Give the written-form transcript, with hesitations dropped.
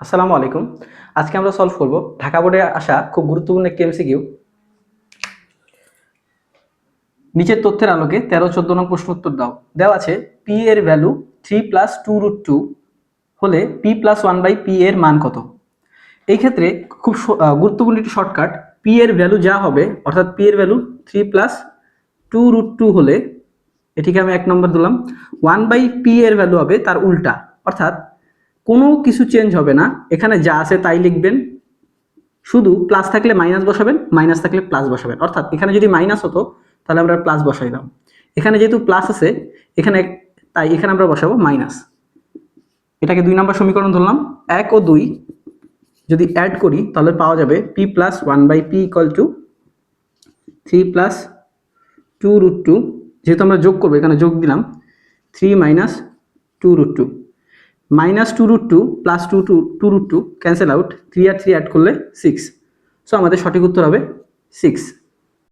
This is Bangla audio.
আসসালামু আলাইকুম। আজকে আমরা সলভ করব ঢাকা বোর্ডে আসা খুব গুরুত্বপূর্ণ একটি এমসিকিউ। নিচের তথ্যের আলোকে 13-14 নং প্রশ্ন উত্তর দাও। দেওয়া আছে পি এর ভ্যালু 3 প্লাস 2√2 হলে পি প্লাস 1/p এর মান কত? এই ক্ষেত্রে খুব গুরুত্বপূর্ণ একটি শর্টকাট, পি এর ভ্যালু যা হবে অর্থাৎ পি এর ভ্যালু 3 প্লাস 2√2 হলে এটিকে আমি 1 নম্বর দিলাম। 1/p এর ভ্যালু হবে তার উল্টা, অর্থাৎ কোনো কিছু চেঞ্জ হবে না, এখানে যা আছে তাই লিখবেন, শুধু প্লাস থাকলে মাইনাস বসাবেন, মাইনাস থাকলে প্লাস বসাবেন। অর্থাৎ এখানে যদি মাইনাস হতো তাহলে আমরা প্লাস বসাইলাম, এখানে যেহেতু প্লাস আছে এখানে, তাই এখানে আমরা বসাবো মাইনাস। এটাকে 2 নম্বর সমীকরণ ধরলাম। 1 ও 2 যদি অ্যাড করি তাহলে পাওয়া যাবে P plus 1/p equal to 3 plus 2√2, যেহেতু আমরা যোগ করবো এখানে যোগ দিলাম 3 minus 2√2, minus 2√2 plus 2√2 cancel out, 3 আর 3 অ্যাড করলে 6। সো আমাদের সঠিক উত্তর হবে 6।